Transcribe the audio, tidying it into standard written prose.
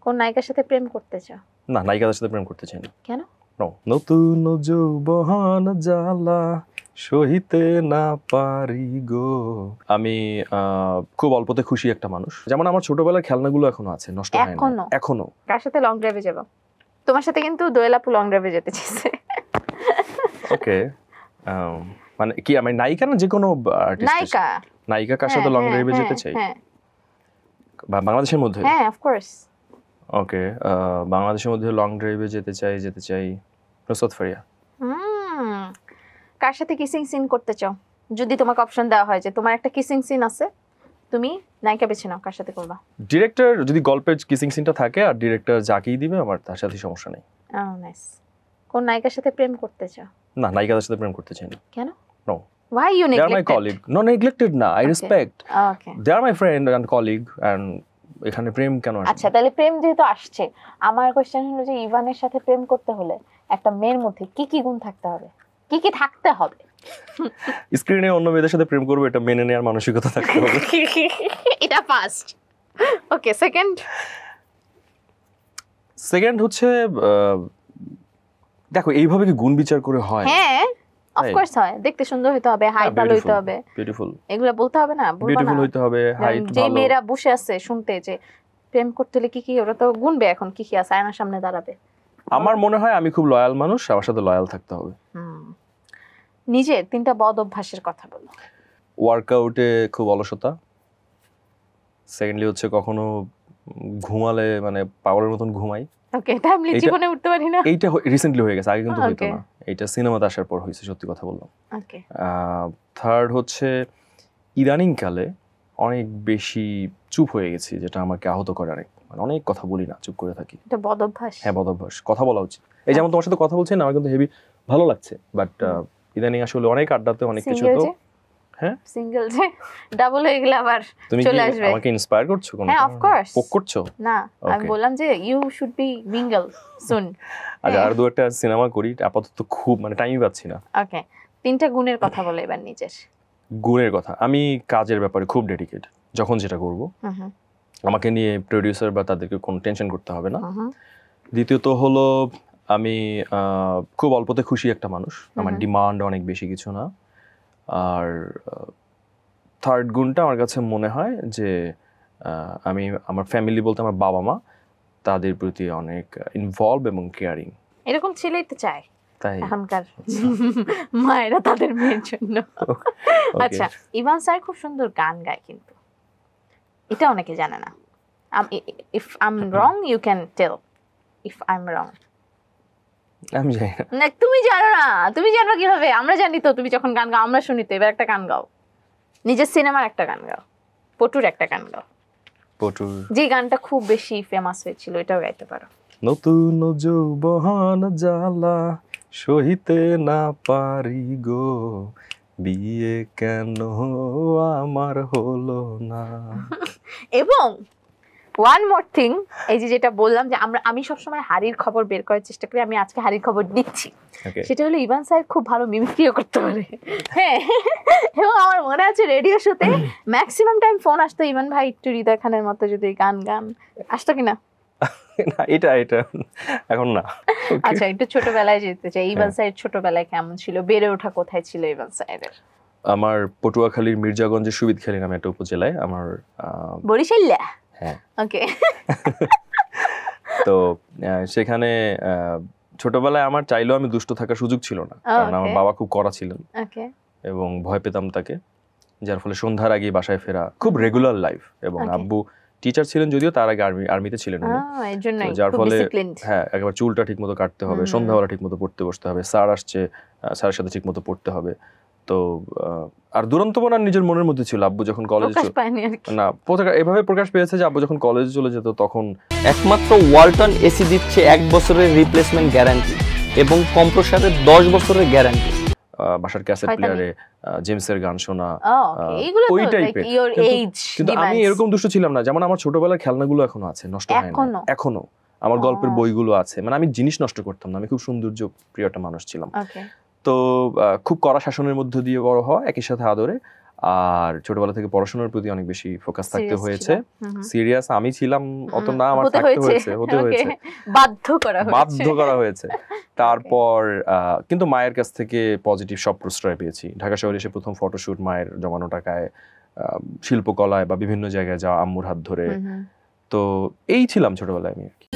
কোন নায়িকার সাথে প্রেম করতে চাও? না, নায়িকাদের সাথে প্রেম করতে চাই না। কেন? নতুন যৌবন জ্বালা সহিতে না পারি গো। আমি খুব অল্পতে খুশি একটা মানুষ। যেমন আমার ছোটবেলার খেলনাগুলো এখনো আছে, নষ্ট হয় না এখনো। কার সাথে লং ড্রাইভে যাব? তোমার সাথে কিন্তু দোয়েল আপু লং ড্রাইভে যেতে চাইছে। ওকে, মানে কি আমি নায়িকা না যে কোনো আর্টিস্ট? নায়িকা কার সাথে লং ড্রাইভে যেতে চাই? বাংলাদেশের মধ্যে? হ্যাঁ, অফ কোর্স। ওকে, বাংলাদেশের মধ্যে লং ড্রাইভে যেতে চাই নুসরাত ফারিয়া। কার সাথে কিসিং সিন করতে চাও? যদি তোমাকে অপশন দেওয়া হয় যে তোমার একটা কিসিং সিন আছে, তুমি নায়িকা বেছে নাও, কার সাথে করবা? ডিরেক্টর যদি গল্পের কিসিং সিনটা থাকে আর ডিরেক্টর যাকেই দিবে আমার তার সাথে সমস্যা নেই। নাইস। কোন নায়িকার সাথে প্রেম করতে চাও? না, নায়িকাদের সাথে প্রেম করতে চাই না। কেন? No. Why you neglected? They are my colleague. No, neglected না, I respect. Okay. They are my friend and colleague and এখানে প্রেম কেন আসে? আচ্ছা, তাহলে প্রেম যেহেতু আসছে, আমার কোশ্চেন হলো যে ইভানের সাথে প্রেম করতে হলে একটা মেয়ের মধ্যে কি কি গুণ থাকতে হবে? কি কি থাকতে হবে? স্ক্রিনে অন্য মেয়েদের সাথে প্রেম করবে এটা মেনে নেওয়ার মানসিকতা থাকতে হবে। এটা ফার্স্ট। ওকে, সেকেন্ড হচ্ছে দেখো এইভাবে কি গুণ বিচার করে হয়? হ্যাঁ, অফ কোর্স হয়। দেখতে সুন্দর হইতে হবে, হাইট ভালো হইতে হবে, বিউটিফুল, এগুলা বলতে হবে না? বিউটিফুল হইতে হবে, হাইট ভালো। যে মেয়েরা বসে আছে শুনতে যে প্রেম করতে হলে কি কি, ওরা তো গুনবে এখন কি কি আছে, আয়নার সামনে দাঁড়াবে। আমার মনে হয় আমি খুব লয়াল মানুষ, আমার সাথে লয়াল থাকতে হবে। নিজের 3টা বদ অভ্যাসের কথা বলো। ওয়ার্কআউটে খুব অলসতা। সেকেন্ডলি হচ্ছে কখনো ঘুমালে মানে পাগলের মতন ঘুমাই। ওকে, টাইমলি জীবনে উঠতে পারি না। এইটা রিসেন্টলি হয়ে গেছে, আগে কিন্তু হইতো না। এইটা সিনেমাতে আসার পর হয়েছে, সত্যি কথা বললাম। ওকে। থার্ড হচ্ছে ইদানিং কালে অনেক বেশি চুপ হয়ে গেছি, যেটা আমাকে আহত করে অনেক। মানে অনেক কথা বলি না, চুপ করে থাকি। এটা বদ অভ্যাস? হ্যাঁ, বদ অভ্যাস। কথা বলা উচিত। এই যেমন তোমার সাথে কথা বলছি না, আমার কিন্তু হেভি ভালো লাগছে, বাট ইদানিং আসলে অনেক আড্ডাতে অনেক কিছু তো। হ্যাঁ, সিঙ্গেল যে ডাবল হয়ে গেলে আবার চলে আসবে। তুমি আমাকে ইন্সপায়ার করছো কোন? হ্যাঁ, অফ কোর্স। পোক করছো? না, আমি বললাম যে ইউ শুড বি মিঙ্গল সুন। আচ্ছা, আর 2-1টা সিনেমা করি, আপাতত খুব মানে টাইমই পাচ্ছি না। ওকে, 3টা গুণের কথা বলো এবার নিজের। গুণের কথা, আমি কাজের ব্যাপারে খুব ডেডিকেটেড। যখন যেটা করব আমাকে নিয়ে প্রোডিউসার বা তাদেরকে কোনো টেনশন করতে হবে না। দ্বিতীয়ত হলো আমি খুব অল্পতে খুশি একটা মানুষ, আমার ডিমান্ড অনেক বেশি কিছু না। আর থার্ড গুণটা আমার কাছে মনে হয় যে আমি আমার ফ্যামিলি বলতে আমার বাবা মা, তাদের প্রতি অনেক ইনভলভ এবং কেয়ারিং। এরকম ছেলেই তো চায় তাই এখনকার মায়েরা তাদের মেয়ের জন্য। আচ্ছা, ইভান স্যার খুব সুন্দর গান গায়, কিন্তু এটা অনেকে জানে না। If I am wrong you can tell if I am wrong. আমি জানি না, তুমি জানো না? তুমি জানো কিভাবে? আমরা জানি তো, তুমি যখন গান গাও আমরা শুনি তো। এবার একটা গান গাও, নিজের সিনেমার একটা গান গাও, পটুর একটা গান গাও। পটুর যে গানটা খুব বেশি ফেমাস হয়েছিল, এটাও গাইতে পারো। নতুন যৌবন জ্বালা সহিতে না পারি গো, বিয়ে কেন আমার হলো না। এবং ওয়ান মোর থিং, এই যে যেটা বললাম যে আমি সবসময় হাড়ির খবর বের করার চেষ্টা করি, আমি আজকে হাড়ির খবর দিচ্ছি। সেটা হলো ইভান স্যার খুব ভালো মিমিক্রিও করতে পারে। হ্যাঁ, এবং আমার মনে আছে রেডিও শোতে ম্যাক্সিমাম টাইম ফোন আসতো, ইভান ভাই একটু হৃদয় খানের মতো যদি গান আসতো কিনা? না, এটা এখন না। আচ্ছা, একটু ছোটবেলায় যেতে চাই। ইভান স্যারের ছোটবেলায় কেমন ছিল? বেড়ে ওঠা কোথায় ছিল ইভান স্যারের? আমার পটুয়াখালীর মির্জাগঞ্জের সুবিদখালী নামে একটা উপজেলায় আমার বরিশাল্লা। হ্যাঁ, ওকে। তো সেখানে ছোটবেলায় আমার চাইলেও আমি দুষ্ট থাকার সুযোগ ছিল না, কারণ আমার বাবা খুব কড়া ছিলেন এবং ভয় পেতাম তাকে, যার ফলে সন্ধ্যার আগে বাসায় ফেরা খুব রেগুলার লাইফ। এবং আব্বু টিচার ছিলেন যদিও, তার আগে আর্মিতে ছিলেন উনি, যার ফলে হ্যাঁ একেবারে চুলটা ঠিক মতো কাটতে হবে, সন্ধ্যাবেলা ঠিক মতো পড়তে বসতে হবে, স্যার আসছে স্যারের সাথে ঠিক মতো পড়তে হবে। তো আর দুরন্তপনা নিজের মনের মধ্যে ছিল। আব্বু যখন কলেজে না এভাবে প্রকাশ পেয়েছে যে আব্বু যখন কলেজে চলে যেত তখন একমাত্র ওয়ালটন এসি দিচ্ছে 1 বছরের রিপ্লেসমেন্ট গ্যারান্টি এবং কম্প্রেসারের 10 বছরের গ্যারান্টি। বাসার ক্যাসেট প্লেয়ারে জেমসের গান শোনা, ওই টাইপের। কিন্তু আমি এরকম দুষ্ট ছিলাম না। যেমন আমার ছোটবেলার খেলনাগুলো এখনো আছে, নষ্ট হয় না এখনো। আমার গল্পের বইগুলো আছে, মানে আমি জিনিস নষ্ট করতাম না। আমি খুব সৌন্দর্য প্রিয় একটা মানুষ ছিলাম। তো খুব কড়া শাসনের মধ্যে দিয়ে বড় হওয়া, একই সাথে আদরে। আর ছোটবেলা থেকে পড়াশোনার প্রতি অনেক বেশি ফোকাস থাকতে Serious হয়েছে। ছিল। সিরিয়াস আমি ছিলাম অত না, আমার হতে থাকতে হয়েছে, হতে Okay, হয়েছে, বাধ্য করা হয়েছে। বাধ্য করা হয়েছে। তারপর কিন্তু মায়ের কাছ থেকে পজিটিভ সব প্রশ্রয় পেয়েছি। ঢাকা শহরে এসে প্রথম ফটোশুট মায়ের জমানো টাকায়, শিল্পকলায় বা বিভিন্ন জায়গায় যাওয়া আম্মুর হাত ধরে। তো এই ছিলাম ছোটবেলায় আমি আর কি।